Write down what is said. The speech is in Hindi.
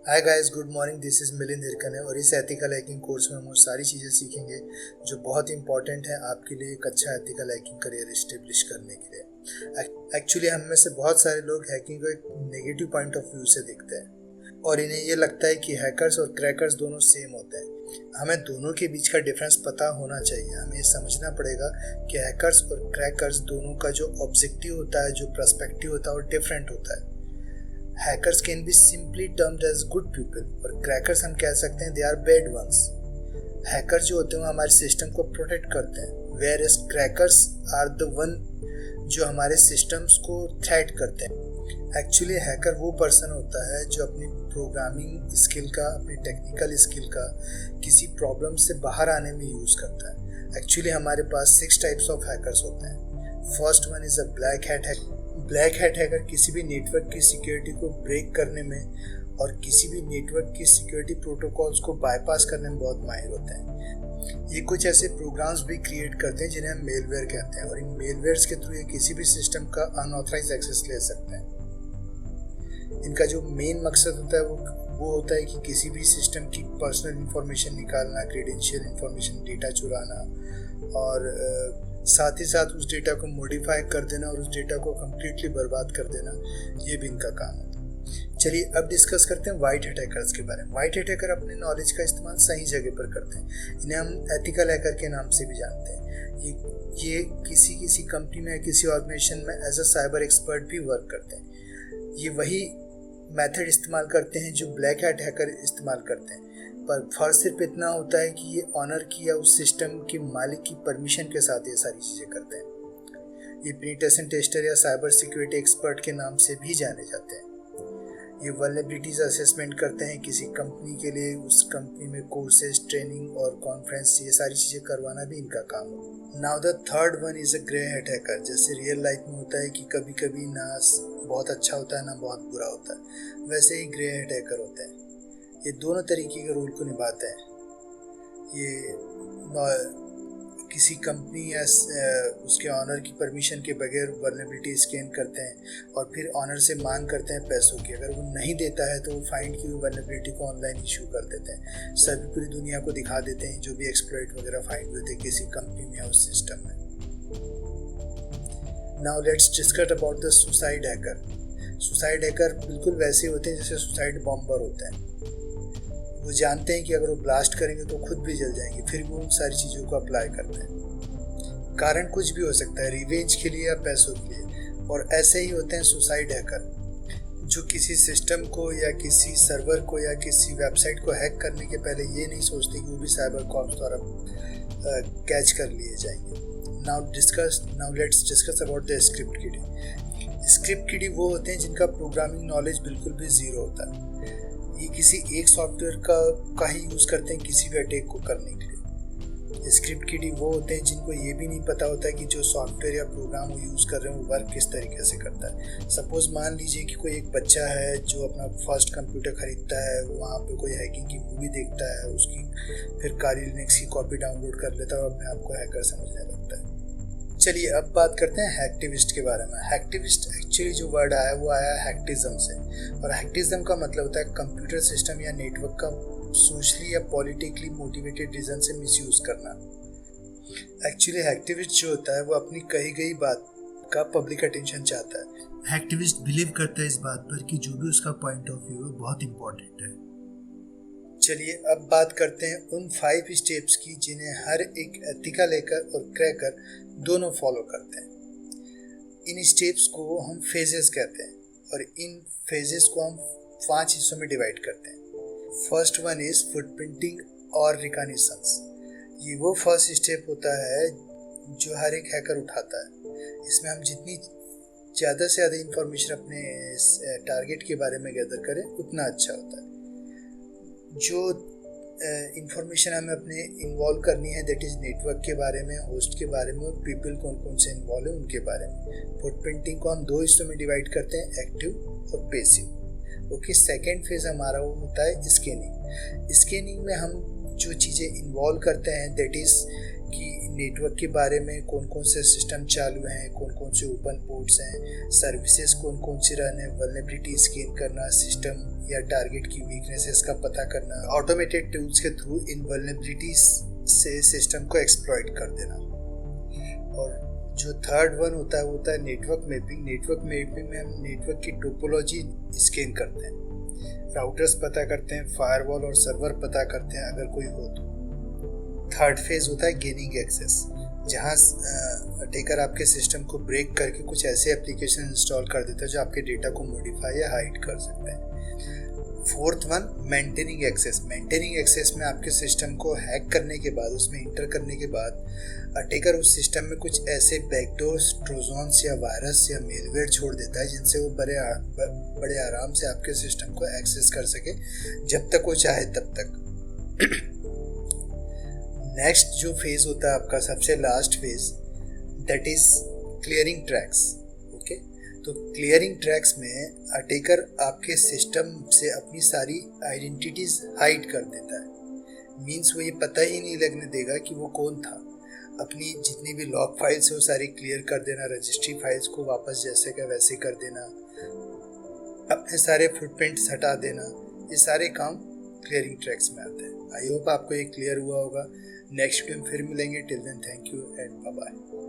Hi guys, good morning. This is Milind Hirkan है और इस एथिकल हैकिंग कोर्स में हम वो सारी चीज़ें सीखेंगे जो बहुत इंपॉर्टेंट है आपके लिए एक अच्छा एथिकल हैकिंग करियर इस्टेब्लिश करने के लिए। एक्चुअली हम में से बहुत सारे लोग हैकिंग को एक नेगेटिव पॉइंट ऑफ व्यू से देखते हैं और इन्हें ये लगता है कि हैकर्स और क्रैकर्स दोनों सेम होते हैं। हमें दोनों के बीच का डिफरेंस पता होना चाहिए। हमें ये समझना पड़ेगा कि हैकर्स और क्रैकर्स दोनों का जो ऑब्जेक्टिव होता है, जो पर्सपेक्टिव होता है, वो डिफरेंट होता है। Hackers can be simply termed as good people और क्रैकर्स हम कह सकते हैं they are bad ones. Hacker जो होते हैं वो हमारे सिस्टम को प्रोटेक्ट करते हैं, whereas crackers are the one जो हमारे सिस्टम्स को थ्रेट करते हैं। एक्चुअली हैकर वो पर्सन होता है जो अपनी प्रोग्रामिंग स्किल का, अपनी टेक्निकल स्किल का किसी प्रॉब्लम से बाहर आने में यूज़ करता है। एक्चुअली हमारे पास 6 टाइप्स ऑफ हैकर्स होते हैं। First one is a black hat hacker. Black hat hacker किसी भी नेटवर्क की सिक्योरिटी को ब्रेक करने में और किसी भी नेटवर्क की सिक्योरिटी प्रोटोकॉल्स को बाईपास करने में बहुत माहिर होते हैं। ये कुछ ऐसे प्रोग्राम्स भी क्रिएट करते हैं जिन्हें हम मेलवेयर कहते हैं और इन मेलवेयर्स के थ्रू ये किसी भी सिस्टम का अनऑथराइज एक्सेस ले सकते हैं। इनका जो मेन मकसद होता है वो होता है कि किसी भी सिस्टम की पर्सनल इंफॉर्मेशन निकालना, क्रेडेंशियल इंफॉर्मेशन, डेटा चुराना और साथ ही साथ उस डेटा को मॉडिफाई कर देना और उस डेटा को कम्प्लीटली बर्बाद कर देना, ये भी इनका काम होता है। चलिए अब डिस्कस करते हैं वाइट हैट हैकर्स के बारे में। वाइट हैट हैकर अपने नॉलेज का इस्तेमाल सही जगह पर करते हैं। इन्हें हम एथिकल हैकर के नाम से भी जानते हैं। ये किसी कंपनी में, किसी ऑर्गेनाइजेशन में एज अ साइबर एक्सपर्ट भी वर्क करते हैं। ये वही मेथड इस्तेमाल करते हैं जो ब्लैक हैट हैकर इस्तेमाल करते हैं, पर फर्क सिर्फ इतना होता है कि ये ऑनर की या उस सिस्टम के मालिक की परमिशन के साथ ये सारी चीज़ें करते हैं। ये पेनिट्रेशन टेस्टर या साइबर सिक्योरिटी एक्सपर्ट के नाम से भी जाने जाते हैं। ये वल्नरेबिलिटीज असेसमेंट करते हैं किसी कंपनी के लिए। उस कंपनी में कोर्सेज, ट्रेनिंग और कॉन्फ्रेंस, ये सारी चीज़ें करवाना भी इनका काम है। Now the third one is a grey hat hacker. जैसे रियल लाइफ में होता है कि कभी कभी ना बहुत अच्छा होता है ना बहुत बुरा होता है, वैसे ही ग्रे हैट हैकर होते हैं। ये दोनों तरीके के रोल को निभाते हैं। ये किसी कंपनी या उसके ऑनर की परमिशन के बगैर वल्नरेबिलिटी स्कैन करते हैं और फिर ऑनर से मांग करते हैं पैसों की। अगर वो नहीं देता है तो वो फाइंड की हुई वल्नरेबिलिटी को ऑनलाइन इशू कर देते हैं, सभी पूरी दुनिया को दिखा देते हैं जो भी एक्सप्लॉइट वगैरह फाइंड हुए थे किसी कंपनी में या उस सिस्टम में। Now let's discuss about the suicide hacker. Suicide hacker बिल्कुल वैसे होते हैं जैसे सुसाइड बॉम्बर होते हैं। वो जानते हैं कि अगर वो ब्लास्ट करेंगे तो खुद भी जल जाएंगे, फिर भी उन सारी चीज़ों को अप्लाई करते हैं। कारण कुछ भी हो सकता है, रिवेंज के लिए या पैसों के लिए। और ऐसे ही होते हैं सुसाइड हैकर जो किसी सिस्टम को या किसी सर्वर को या किसी वेबसाइट को हैक करने के पहले ये नहीं सोचते कि वो भी साइबर कॉप्स द्वारा कैच कर लिए जाएंगे। Now let's discuss about the script किडी। स्क्रिप्ट किडी वो होते हैं जिनका प्रोग्रामिंग नॉलेज बिल्कुल भी ज़ीरो होता है। ये किसी एक सॉफ्टवेयर का ही यूज़ करते हैं किसी भी अटैक को करने के लिए। स्क्रिप्ट किडी वो होते हैं जिनको ये भी नहीं पता होता है कि जो सॉफ्टवेयर या प्रोग्राम वो यूज़ कर रहे हैं वो वर्क किस तरीके से करता है। सपोज़ मान लीजिए कि कोई एक बच्चा है जो अपना फर्स्ट कंप्यूटर खरीदता है, वहाँ पे कोई हैकिंग की मूवी देखता है, उसकी फिर काली लिनक्स की कॉपी डाउनलोड कर लेता है और अपने आप को हैकर समझने लगता है। चलिए अब बात करते हैं हैक्टिविस्ट के बारे में। हैक्टिविस्ट एक्चुअली जो वर्ड आया वो आया हैक्टिज्म से, और हैक्टिज्म का मतलब होता है कंप्यूटर सिस्टम या नेटवर्क का सोशली या पॉलिटिकली मोटिवेटेड रीजन से मिसयूज करना। एक्चुअली हैक्टिविस्ट जो होता है वो अपनी कही गई बात का पब्लिक अटेंशन चाहता है। हैक्टिविस्ट बिलीव करता है इस बात पर कि जो भी उसका पॉइंट ऑफ व्यू है बहुत इंपॉर्टेंट है। चलिए अब बात करते हैं उन 5 स्टेप्स की जिन्हें हर एक एथिकल हैकर और क्रैकर दोनों फॉलो करते हैं। इन स्टेप्स को हम फेजेस कहते हैं और इन फेजेस को हम 5 हिस्सों में डिवाइड करते हैं। फर्स्ट वन इज फुटप्रिंटिंग और रिकॉग्निशंस। ये वो फर्स्ट स्टेप होता है जो हर एक हैकर उठाता है। इसमें हम जितनी ज़्यादा से ज़्यादा इंफॉर्मेशन अपने टारगेट के बारे में गैदर करें उतना अच्छा होता है। जो इंफॉर्मेशन हमें अपने इन्वॉल्व करनी है, दैट इज़ नेटवर्क के बारे में, होस्ट के बारे में और पीपल कौन कौन से इन्वॉल्व है उनके बारे में। फुटप्रिंटिंग को हम 2 हिस्सों में डिवाइड करते हैं, एक्टिव और पेसिव। ओके, सेकेंड फेज हमारा वो होता है स्कैनिंग। स्कैनिंग में हम जो चीज़ें इन्वॉल्व करते हैं दैट इज़ कि नेटवर्क के बारे में, कौन कौन से सिस्टम चालू हैं, कौन कौन से ओपन पोर्ट्स हैं, सर्विसेज कौन कौन सी रन है, वल्नरेबिलिटी स्कैन करना, सिस्टम या टारगेट की वीकनेसेस का पता करना, ऑटोमेटेड टूल्स के थ्रू इन वल्नरेबिलिटीज से सिस्टम को एक्सप्लॉइट कर देना। और जो थर्ड वन होता है वो होता है नेटवर्क मैपिंग। नेटवर्क मैपिंग में हम नेटवर्क की टोपोलॉजी स्कैन करते हैं, राउटर्स पता करते हैं, फायरवॉल और सर्वर पता करते हैं अगर कोई हो तो। थर्ड फेज होता है गेनिंग एक्सेस, जहाँ अटैकर आपके सिस्टम को ब्रेक करके कुछ ऐसे एप्लीकेशन इंस्टॉल कर देता है जो आपके डेटा को मॉडिफाई या हाइड कर सकते हैं। Fourth one maintaining access. Maintaining access में आपके सिस्टम को हैक करने के बाद, उसमें इंटर करने के बाद अटैकर उस सिस्टम में कुछ ऐसे बैकडोर्स, ट्रोजन्स या वायरस या मेलवेयर छोड़ देता है जिनसे वो बड़े आराम से आपके सिस्टम को एक्सेस कर सके जब तक वो चाहे तब तक। नेक्स्ट जो फेज होता है आपका, सबसे last phase, that is clearing tracks. Okay, तो क्लियरिंग ट्रैक्स में अटैकर आपके सिस्टम से अपनी सारी आइडेंटिटीज हाइड कर देता है। मीन्स वो ये पता ही नहीं लगने देगा कि वो कौन था। अपनी जितनी भी लॉग फाइल्स है वो सारी क्लियर कर देना, रजिस्ट्री फाइल्स को वापस जैसे का वैसे कर देना, अपने सारे फुटप्रिंट्स हटा देना, ये सारे काम क्लियरिंग ट्रैक्स में आते हैं। आई होप आपको ये क्लियर हुआ होगा। नेक्स्ट वीडियो में फिर मिलेंगे। Till then thank you and bye bye.